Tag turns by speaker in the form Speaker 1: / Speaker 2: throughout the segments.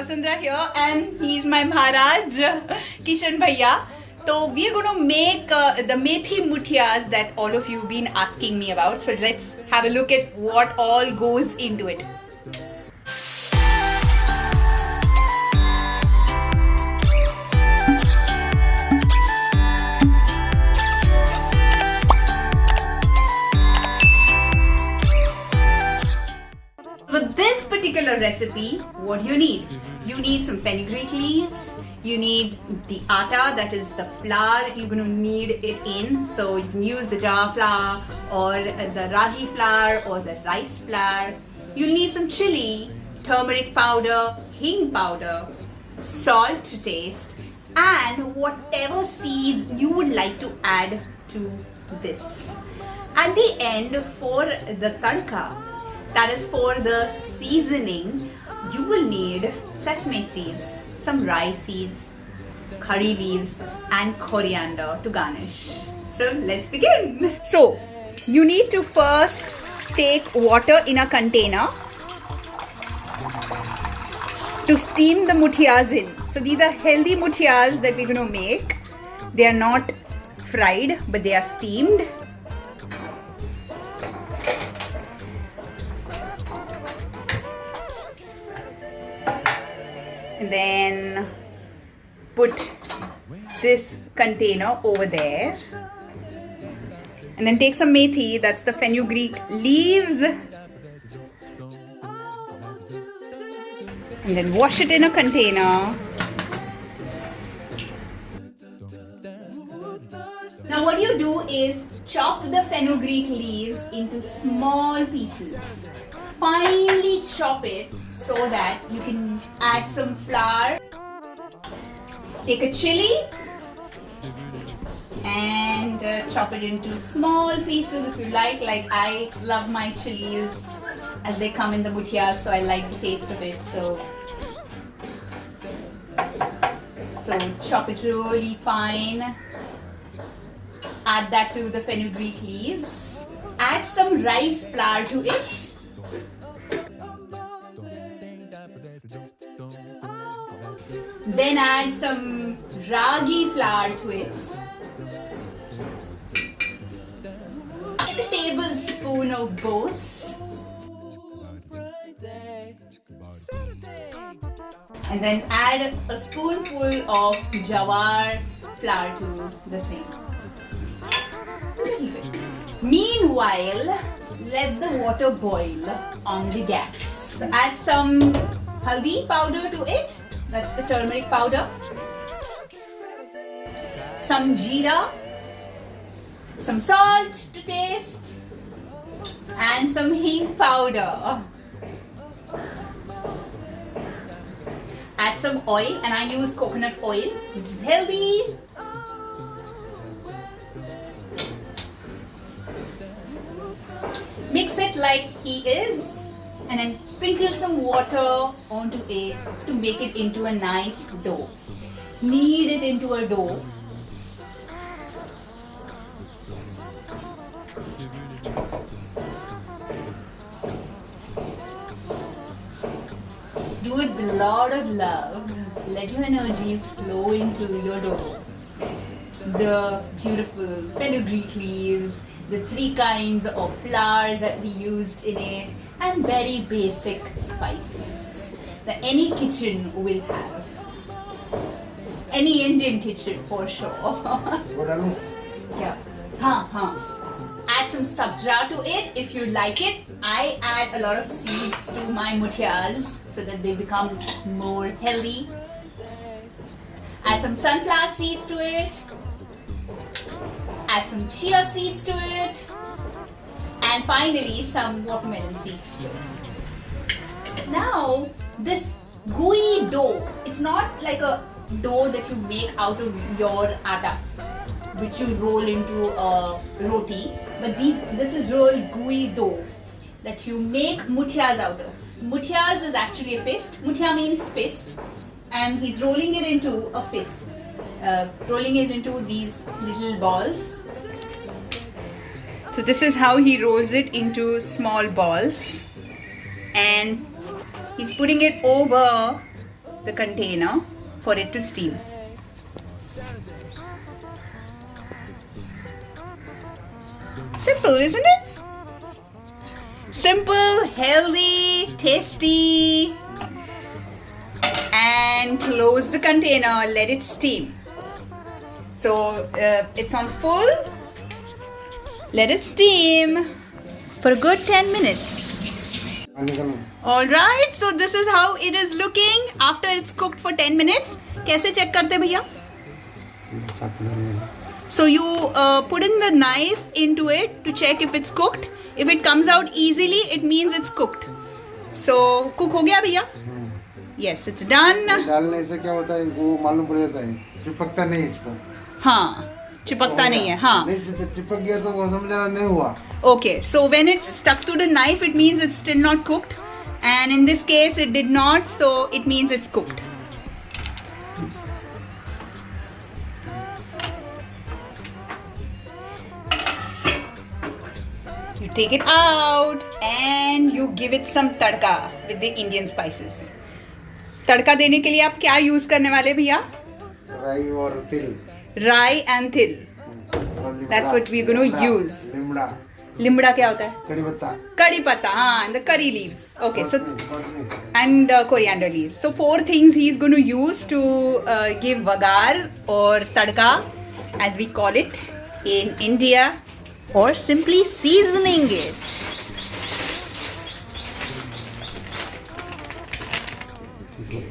Speaker 1: Vasundhara here, and he's my Maharaj, Kishan Bhaiya. So we are going to make the Methi Muthias that all of you have been asking me about. So let's have a look at what all goes into it. For this particular recipe, what do you need? You need some fenugreek leaves. You need the atta, that is the flour you're going to knead it in. So you can use the Jowar flour or the Ragi flour or the rice flour. You'll need some chili, turmeric powder, hing powder, salt to taste, and whatever seeds you would like to add to this. At the end, for the tadka, that is for the seasoning, you will need sesame seeds, some rice seeds, curry leaves, and coriander to garnish. So let's begin. So you need to first take water in a container to steam the muthias in. So these are healthy muthias that we're going to make. They are not fried, but they are steamed. And then put this container over there, and then take some methi, that's the fenugreek leaves, and then wash it in a container. Now what you do is chop the fenugreek leaves into small pieces. Finely chop it so that you can add some flour. Take a chili and chop it into small pieces if you like. Like I love my chilies as they come in the muthias, so I like the taste of it. So chop it really fine. Add that to the fenugreek leaves. Add some rice flour to it. Then add some Ragi flour to it. Add a tablespoon of both. And then add a spoonful of Jowar flour to the same. Meanwhile, let the water boil on the gas. So add some haldi powder to it. That's the turmeric powder. Some jeera, some salt to taste, and some hing powder. Add some oil, and I use coconut oil, which is healthy. Mix it like he is. And then sprinkle some water onto it to make it into a nice dough. Knead it into a dough. Do it with a lot of love. Let your energies flow into your dough. The beautiful fenugreek leaves, the 3 kinds of flour that we used in it, and very basic spices that any kitchen will have. Any Indian kitchen for sure. Yeah. Add some subja to it if you like it. I add a lot of seeds to my muthias so that they become more healthy. Add some sunflower seeds to it. Add some chia seeds to it. And finally, some watermelon seeds to it. Now, this gooey dough, it's not like a dough that you make out of your atta, which you roll into a roti, but this is real gooey dough that you make muthias out of. Muthias is actually a fist. Muthia means fist, and he's rolling it into a fist, rolling it into these little balls. So this is how he rolls it into small balls, and he's putting it over the container for it to steam. Simple, isn't it? Simple, healthy, tasty. And close the container, let it steam. So it's on full. Let it steam for a good 10 minutes. Alright, so this is how it is looking after it's cooked for 10 minutes. कैसे check करते भैया? So you put in the knife into it to check if it's cooked. If it comes out easily, it means it's cooked. So cook हो गया भैया? Yes, it's done.
Speaker 2: डालने से क्या होता है वो मालूम पड़ जाता है, चिपकता नहीं इसको.
Speaker 1: हाँ, चिपकता नहीं है. हाँ.
Speaker 2: नहीं चिपक गया तो वो समझना नहीं हुआ.
Speaker 1: Okay, so when it's stuck to the knife, it means it's still not cooked. And in this case, it did not, so it means it's cooked. You take it out and you give it some tadka with the Indian spices. तड़का देने के लिए आप क्या use करने वाले भैया?
Speaker 2: राई और तिल.
Speaker 1: Rye and til. That's what we're going to use.
Speaker 2: Limda.
Speaker 1: Limda क्या होता है?
Speaker 2: कड़ी पत्ता.
Speaker 1: Curry patta, and the curry leaves. Okay, so and coriander leaves. So 4 things he's going to use to give vagar or tadka, as we call it in India, or simply seasoning it.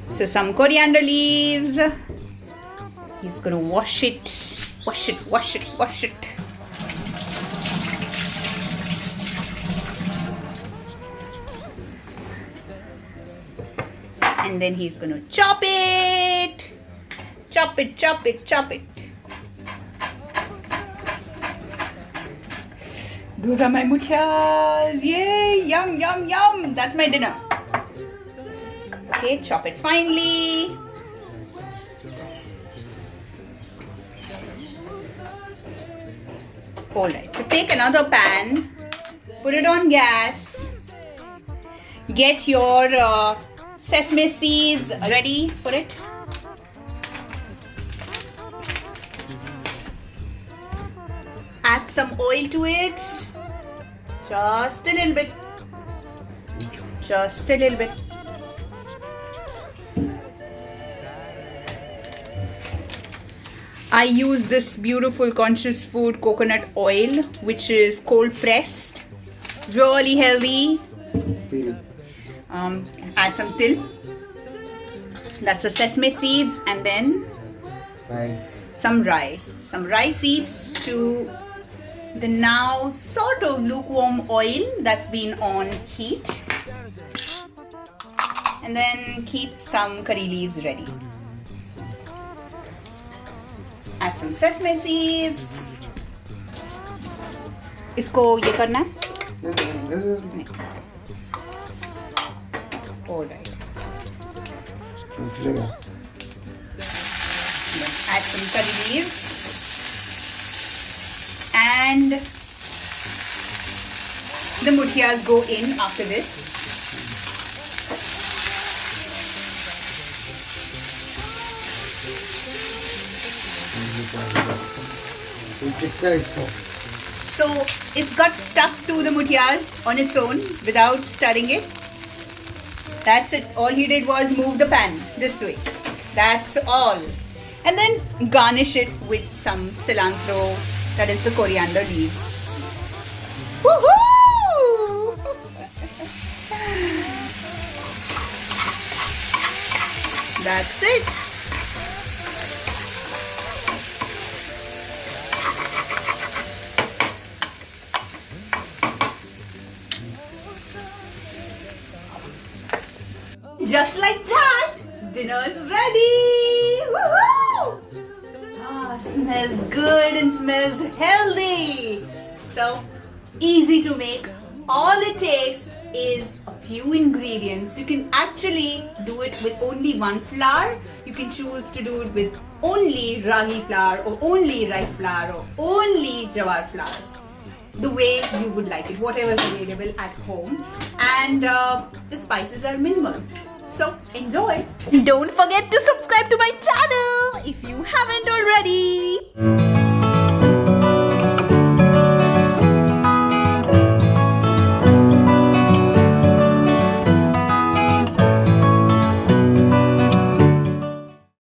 Speaker 1: So some coriander leaves. He's going to wash it. And then he's going to chop it. Chop it. Those are my muthias. Yay! Yum. That's my dinner. Okay, chop it finely. Alright, so take another pan, put it on gas, get your sesame seeds ready for it. Add some oil to it, just a little bit. I use this beautiful conscious food coconut oil, which is cold pressed, really healthy. Add some til. That's the sesame seeds, and then some rye seeds to the now sort of lukewarm oil that's been on heat, and then keep some curry leaves ready. Add some sesame seeds. इसको ये करना है? All right. Add some curry leaves and the muthias go in after this. So it's got stuck to the muthias on its own without stirring it. That's it. All he did was move the pan this way. That's all. And then garnish it with some cilantro, that is the coriander leaves. Woohoo! That's it. Just like that, dinner's ready! Woohoo! Smells good and smells healthy. So easy to make. All it takes is a few ingredients. You can actually do it with only one flour. You can choose to do it with only ragi flour or only rice flour or only jowar flour. The way you would like it, whatever is available at home. And the spices are minimal. So enjoy.
Speaker 3: Don't forget to subscribe to my